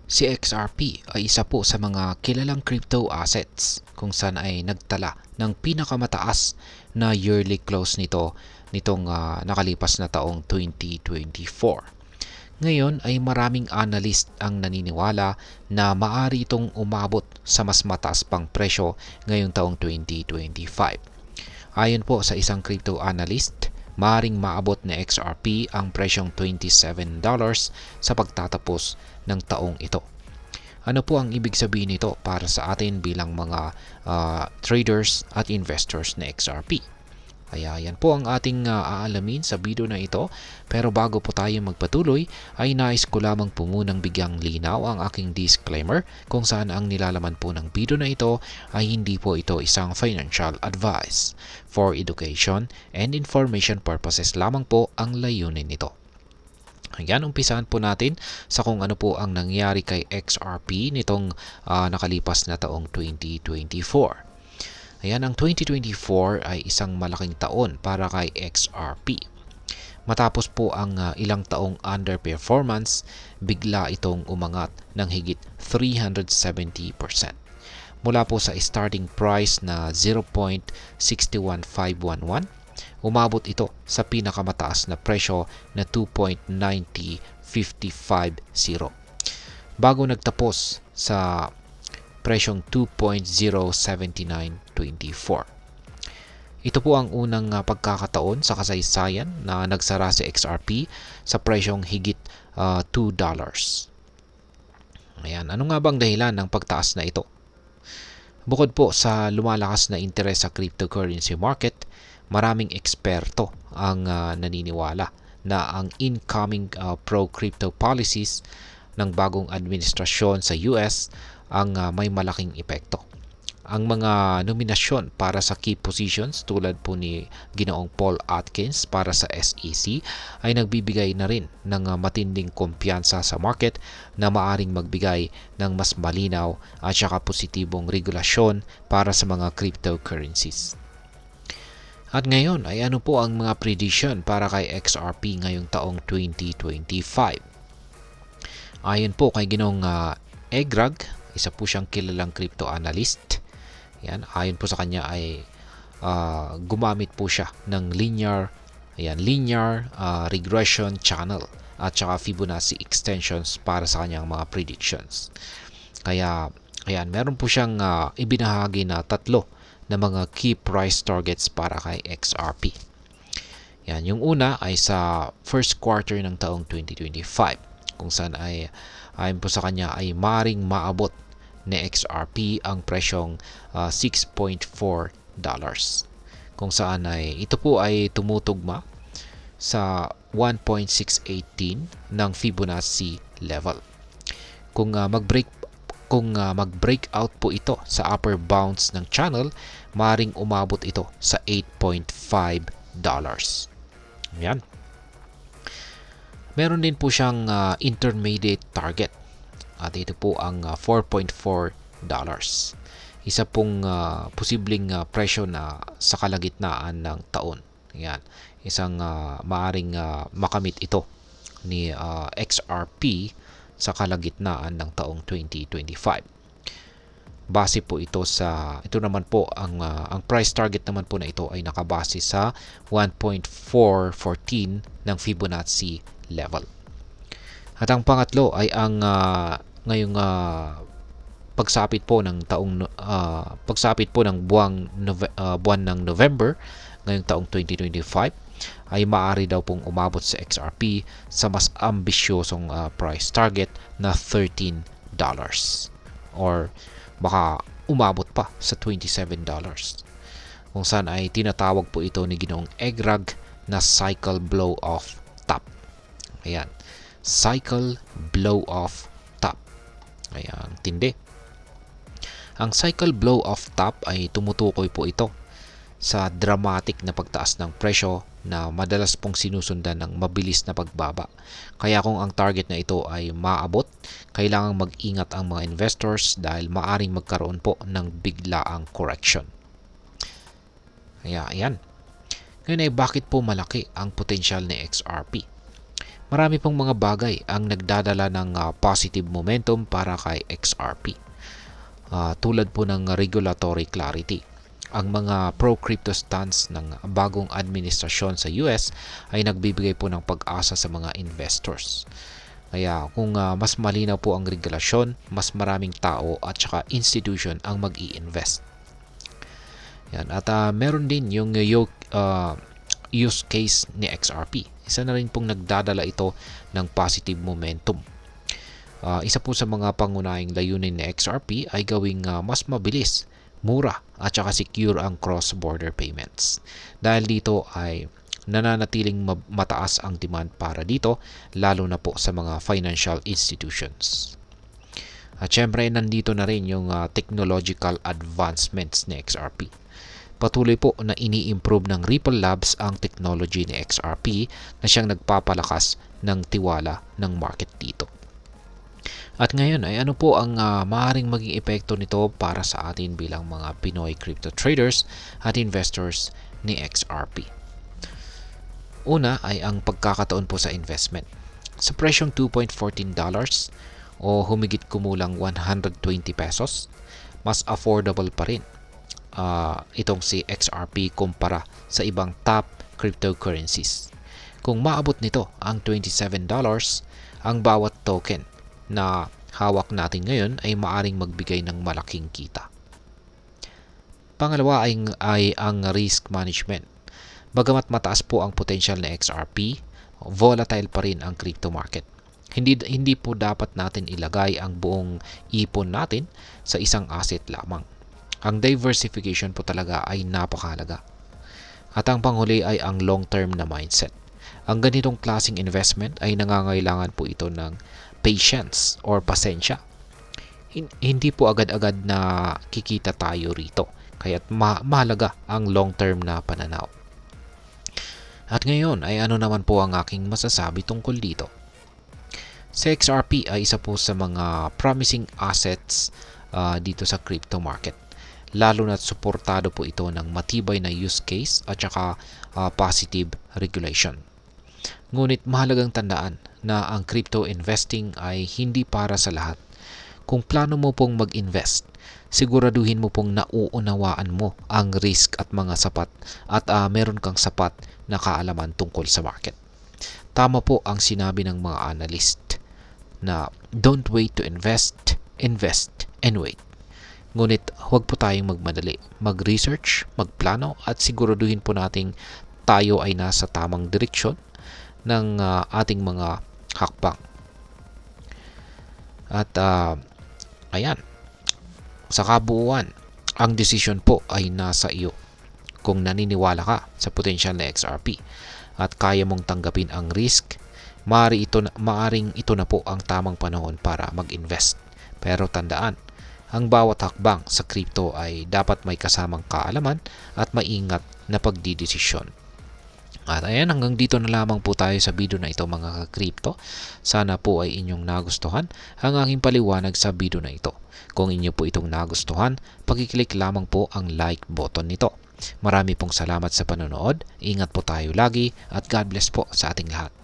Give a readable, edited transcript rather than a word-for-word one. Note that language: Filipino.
Si XRP ay isa po sa mga kilalang crypto assets kung saan ay nagtala ng pinakamataas na yearly close nitong nakalipas na taong 2024. Ngayon ay maraming analyst ang naniniwala na maaari itong umabot sa mas mataas pang presyo ngayong taong 2025. Ayon po sa isang crypto analyst, maaring maabot na XRP ang presyong $27 sa pagtatapos ng taong ito. Ano po ang ibig sabihin nito para sa atin bilang mga traders at investors na XRP? Kaya yan po ang ating aalamin sa video na ito. Pero bago po tayo magpatuloy, ay nais ko lamang po munang bigyang linaw ang aking disclaimer kung saan ang nilalaman po ng video na ito ay hindi po ito isang financial advice. For education and information purposes lamang po ang layunin nito. Ayan, umpisahan po natin sa kung ano po ang nangyari kay XRP nitong nakalipas na taong 2024. Ayan, ang 2024 ay isang malaking taon para kay XRP. Matapos po ang ilang taong underperformance, bigla itong umangat ng higit 370%. Mula po sa starting price na 0.61511, umabot ito sa pinakamataas na presyo na 2.90550 bago nagtapos sa presyong 2.07924. Ito po ang unang pagkakataon sa kasaysayan na nagsara si XRP sa presyong higit $2. Ayan, ano nga bang dahilan ng pagtaas na ito? Bukod po sa lumalakas na interes sa cryptocurrency market, maraming eksperto ang naniniwala na ang incoming pro-crypto policies ng bagong administrasyon sa US ang may malaking epekto. Ang mga nominasyon para sa key positions tulad po ni Ginoong Paul Atkins para sa SEC ay nagbibigay na rin ng matinding kumpiyansa sa market na maaring magbigay ng mas malinaw at saka positibong regulasyon para sa mga cryptocurrencies. At ngayon ay ano po ang mga prediction para kay XRP ngayong taong 2025? Ayon po kay Ginoong Egrag, isa po siyang kilalang crypto analyst. Yan, ayon po sa kanya ay gumamit po siya ng linear regression channel at saka Fibonacci extensions para sa kanyang mga predictions. Kaya ayan, meron po siyang ibinahagi na tatlo na mga key price targets para kay XRP. Yan, yung una ay sa first quarter ng taong 2025 kung saan ay ayon po sa kanya ay maring maabot ni XRP ang presyong $6.4 kung saan ay ito po ay tumutugma sa 1.618 ng Fibonacci level. Kung mag-breakout po ito sa upper bounds ng channel, maring umabot ito sa $8.5. Yan. Meron din po siyang intermediate target at ito po ang $4.4. Isa pong posibleng presyo na sa kalagitnaan ng taon. Yan. Isang maaring makamit ito ni XRP sa kalagitnaan ng taong 2025. Base po ito naman po ang price target naman po na ito ay nakabase sa 1.414 ng Fibonacci level. At ang pangatlo ay ang ngayong pagsapit po ng buwan ng November ngayong taong 2025 ay maaari daw pong umabot sa XRP sa mas ambisyosong price target na $13 or baka umabot pa sa $27 kung saan ay tinatawag po ito ni Ginoong Egrag na cycle blow off top. Ayan, cycle blow off top. Ayan, tindi. Ang cycle blow off top ay tumutukoy po ito sa dramatic na pagtaas ng presyo na madalas pong sinusundan ng mabilis na pagbaba. Kaya kung ang target na ito ay maabot, kailangang mag-ingat ang mga investors dahil maaring magkaroon po ng biglaang correction. Kaya ayan. Ngayon ay bakit po malaki ang potential ni XRP? Marami pong mga bagay ang nagdadala ng positive momentum para kay XRP. Tulad po ng regulatory clarity. Ang mga pro-crypto stance ng bagong administrasyon sa US ay nagbibigay po ng pag-asa sa mga investors. Kaya kung mas malinaw po ang regulasyon, mas maraming tao at saka institution ang mag-i-invest. Yan. At meron din yung use case ni XRP. Isa na rin pong nagdadala ito ng positive momentum. Isa po sa mga pangunahing layunin ni XRP ay gawing mas mabilis, mura at saka secure ang cross-border payments. Dahil dito ay nananatiling mataas ang demand para dito, lalo na po sa mga financial institutions. At syempre nandito na rin yung technological advancements ni XRP. Patuloy po na ini-improve ng Ripple Labs ang technology ni XRP na siyang nagpapalakas ng tiwala ng market dito. At ngayon ay ano po ang maaaring maging epekto nito para sa atin bilang mga Pinoy crypto traders at investors ni XRP. Una ay ang pagkakataon po sa investment. Sa presyong $2.14 o humigit kumulang 120 pesos, mas affordable pa rin itong si XRP kumpara sa ibang top cryptocurrencies. Kung maabot nito ang $27, ang bawat token na hawak natin ngayon ay maaring magbigay ng malaking kita. Pangalawa ay ang risk management. Bagamat mataas po ang potential ng XRP, volatile pa rin ang crypto market. Hindi po dapat natin ilagay ang buong ipon natin sa isang asset lamang. Ang diversification po talaga ay napakahalaga. At ang panghuli ay ang long-term na mindset. Ang ganitong klaseng investment ay nangangailangan po ito ng patience or pasensya. Hindi po agad-agad na kikita tayo rito. Kaya't mahalaga ang long-term na pananaw. At ngayon ay ano naman po ang aking masasabi tungkol dito. Si XRP ay isa po sa mga promising assets dito sa crypto market. Lalo na't suportado po ito ng matibay na use case at saka positive regulation. Ngunit mahalagang tandaan na ang crypto investing ay hindi para sa lahat. Kung plano mo pong mag-invest, siguraduhin mo pong nauunawaan mo ang risk at mga sapat at meron kang sapat na kaalaman tungkol sa market. Tama po ang sinabi ng mga analyst na don't wait to invest, invest and wait. Ngunit huwag po tayong magmadali. Mag-research, magplano at siguraduhin po nating tayo ay nasa tamang direksyon ng ating mga hakbang. At ayan, sa kabuuan, ang desisyon po ay nasa iyo. Kung naniniwala ka sa potensyal na XRP at kaya mong tanggapin ang risk, maaring ito na po ang tamang panahon para mag-invest. Pero tandaan, ang bawat hakbang sa crypto ay dapat may kasamang kaalaman at maingat na pagdidesisyon. At ayan, hanggang dito na lamang po tayo sa video na ito mga ka-crypto. Sana po ay inyong nagustuhan ang aking paliwanag sa video na ito. Kung inyo po itong nagustuhan, pag-click lamang po ang like button nito. Marami pong salamat sa panonood, ingat po tayo lagi at God bless po sa ating lahat.